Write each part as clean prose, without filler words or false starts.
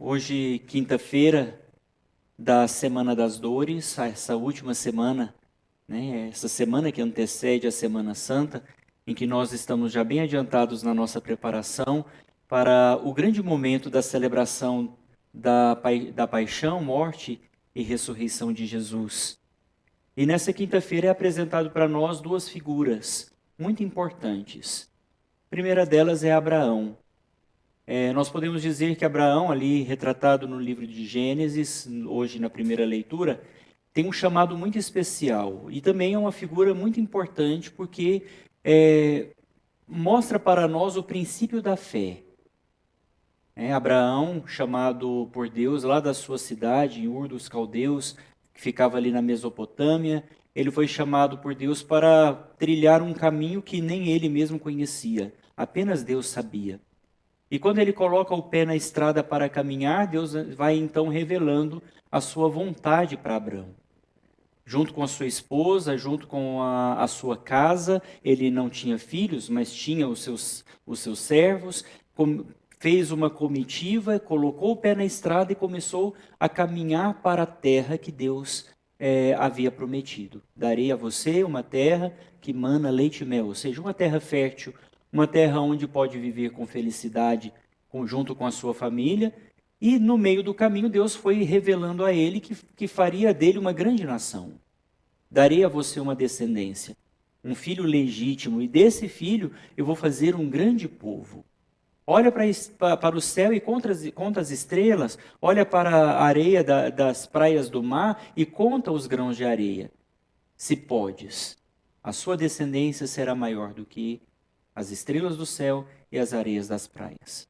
Hoje, quinta-feira da Semana das Dores, essa última semana, né, essa semana que antecede a Semana Santa, em que nós estamos já bem adiantados na nossa preparação para o grande momento da celebração da paixão, morte e ressurreição de Jesus. E nessa quinta-feira é apresentado para nós duas figuras muito importantes. A primeira delas é Abraão. Nós podemos dizer que Abraão, ali retratado no livro de Gênesis, hoje na primeira leitura, tem um chamado muito especial e também é uma figura muito importante porque mostra para nós o princípio da fé. Abraão, chamado por Deus lá da sua cidade, em Ur dos Caldeus, que ficava ali na Mesopotâmia, ele foi chamado por Deus para trilhar um caminho que nem ele mesmo conhecia, apenas Deus sabia. E quando ele coloca o pé na estrada para caminhar, Deus vai então revelando a sua vontade para Abraão. Junto com a sua esposa, junto com a sua casa, ele não tinha filhos, mas tinha os seus servos, fez uma comitiva, colocou o pé na estrada e começou a caminhar para a terra que Deus havia prometido. Darei a você uma terra que mana leite e mel, ou seja, uma terra fértil, uma terra onde pode viver com felicidade, junto com a sua família. E no meio do caminho, Deus foi revelando a ele que faria dele uma grande nação. Darei a você uma descendência, um filho legítimo, e desse filho eu vou fazer um grande povo. Olha para o céu e conta as estrelas, olha para a areia das praias do mar e conta os grãos de areia. Se podes, a sua descendência será maior do que as estrelas do céu e as areias das praias.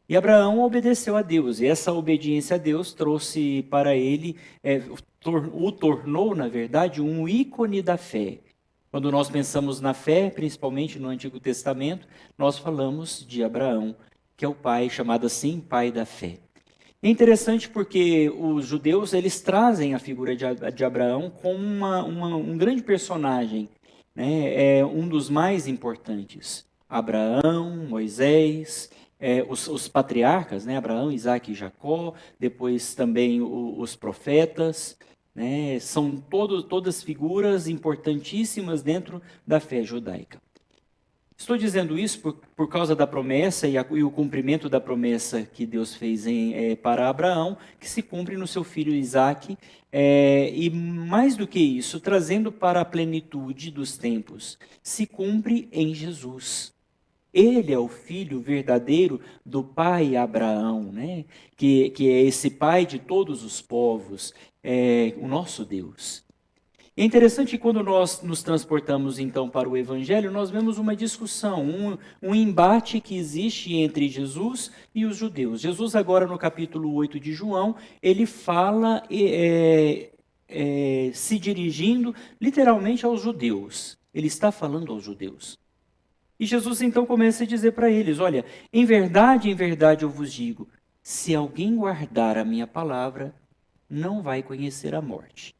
E Abraão obedeceu a Deus, e essa obediência a Deus trouxe para ele, o tornou, na verdade, um ícone da fé. Quando nós pensamos na fé, principalmente no Antigo Testamento, nós falamos de Abraão, que é o pai, chamado assim, pai da fé. É interessante porque os judeus, eles trazem a figura de Abraão como um grande personagem, né? É um dos mais importantes. Abraão, Moisés, os patriarcas, né? Abraão, Isaac e Jacó, depois também os profetas, né? São todas figuras importantíssimas dentro da fé judaica. Estou dizendo isso por causa da promessa e o cumprimento da promessa que Deus fez para Abraão, que se cumpre no seu filho Isaque, e mais do que isso, trazendo para a plenitude dos tempos, se cumpre em Jesus. Ele é o filho verdadeiro do pai Abraão, né? que é esse pai de todos os povos, o nosso Deus. É interessante que quando nós nos transportamos então para o Evangelho, nós vemos uma discussão, um embate que existe entre Jesus e os judeus. Jesus agora no capítulo 8 de João, ele fala se dirigindo literalmente aos judeus. Ele está falando aos judeus. E Jesus então começa a dizer para eles, olha, em verdade eu vos digo, se alguém guardar a minha palavra, não vai conhecer a morte.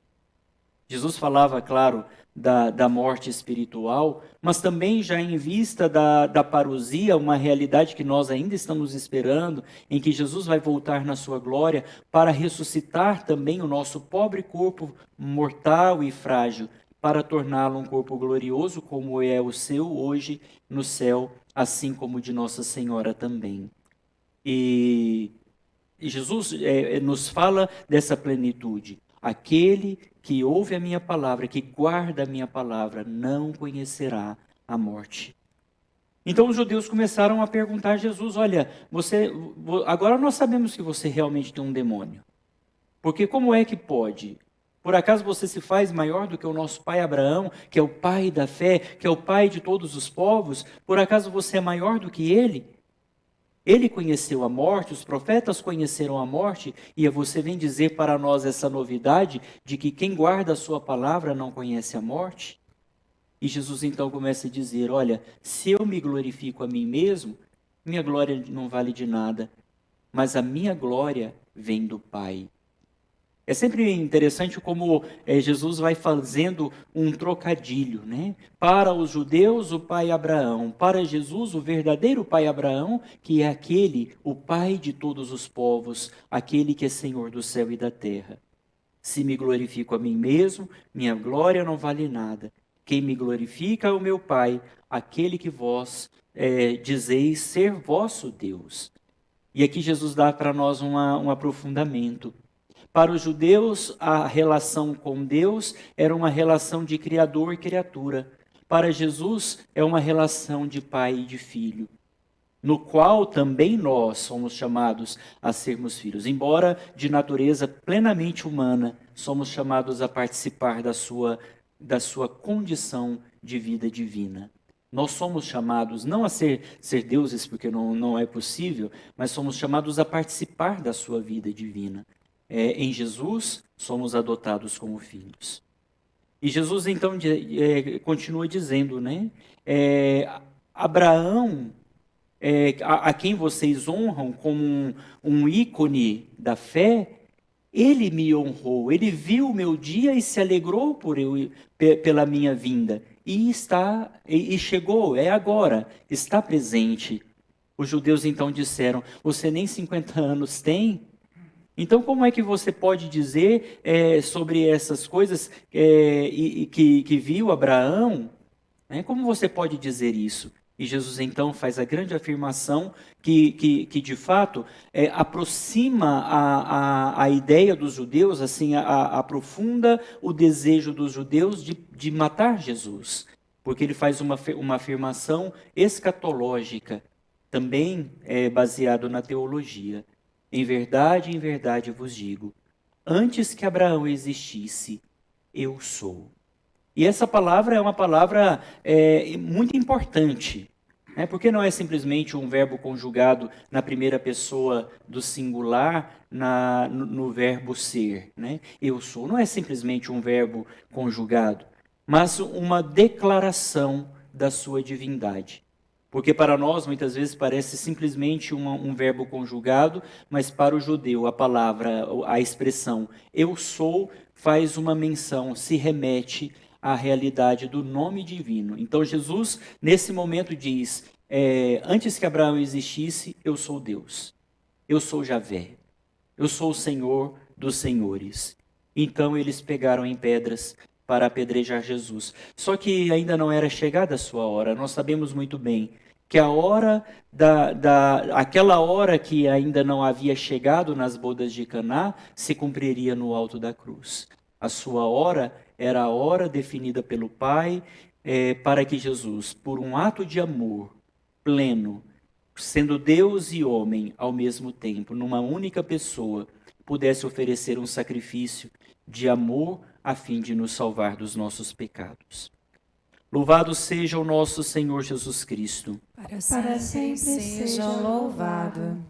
Jesus falava, claro, da morte espiritual, mas também já em vista da parousia, uma realidade que nós ainda estamos esperando, em que Jesus vai voltar na sua glória para ressuscitar também o nosso pobre corpo mortal e frágil, para torná-lo um corpo glorioso, como é o seu hoje no céu, assim como o de Nossa Senhora também. E Jesus nos fala dessa plenitude. Aquele que ouve a minha palavra, que guarda a minha palavra, não conhecerá a morte. Então os judeus começaram a perguntar a Jesus, olha, agora nós sabemos que você realmente tem um demônio. Porque como é que pode? Por acaso você se faz maior do que o nosso pai Abraão, que é o pai da fé, que é o pai de todos os povos? Por acaso você é maior do que ele? Ele conheceu a morte, os profetas conheceram a morte, e você vem dizer para nós essa novidade de que quem guarda a sua palavra não conhece a morte? E Jesus então começa a dizer, olha, se eu me glorifico a mim mesmo, minha glória não vale de nada, mas a minha glória vem do Pai. É sempre interessante como Jesus vai fazendo um trocadilho, né? Para os judeus, o pai Abraão. Para Jesus, o verdadeiro pai Abraão, que é aquele, o pai de todos os povos, aquele que é Senhor do céu e da terra. Se me glorifico a mim mesmo, minha glória não vale nada. Quem me glorifica é o meu Pai, aquele que vós dizeis ser vosso Deus. E aqui Jesus dá para nós um aprofundamento. Para os judeus, a relação com Deus era uma relação de criador e criatura. Para Jesus, é uma relação de pai e de filho, no qual também nós somos chamados a sermos filhos. Embora de natureza plenamente humana, somos chamados a participar da sua condição de vida divina. Nós somos chamados não a ser deuses, porque não é possível, mas somos chamados a participar da sua vida divina. Em Jesus, somos adotados como filhos. E Jesus, então, continua dizendo, né? Abraão, a quem vocês honram como um ícone da fé, ele me honrou, ele viu o meu dia e se alegrou pela minha vinda. E chegou, é agora, está presente. Os judeus então disseram: você nem 50 anos tem? Então, como é que você pode dizer sobre essas coisas que viu Abraão? Como você pode dizer isso? E Jesus então faz a grande afirmação que de fato aproxima a ideia dos judeus, assim, aprofunda o desejo dos judeus de matar Jesus, porque ele faz uma afirmação escatológica, também baseado na teologia. Em verdade vos digo, antes que Abraão existisse, eu sou. E essa palavra é uma palavra muito importante, né? Porque não é simplesmente um verbo conjugado na primeira pessoa do singular, no verbo ser, né? Eu sou. Não é simplesmente um verbo conjugado, mas uma declaração da sua divindade. Porque para nós, muitas vezes, parece simplesmente um verbo conjugado, mas para o judeu, a palavra, a expressão eu sou, faz uma menção, se remete à realidade do nome divino. Então, Jesus, nesse momento, diz: antes que Abraão existisse, eu sou Deus. Eu sou Javé. Eu sou o Senhor dos senhores. Então, eles pegaram em pedras para apedrejar Jesus. Só que ainda não era chegada a sua hora. Nós sabemos muito bem que a hora aquela hora que ainda não havia chegado nas bodas de Caná se cumpriria no alto da cruz. A sua hora era a hora definida pelo Pai para que Jesus, por um ato de amor pleno, sendo Deus e homem ao mesmo tempo, numa única pessoa, pudesse oferecer um sacrifício de amor a fim de nos salvar dos nossos pecados. Louvado seja o nosso Senhor Jesus Cristo. Para sempre seja louvado.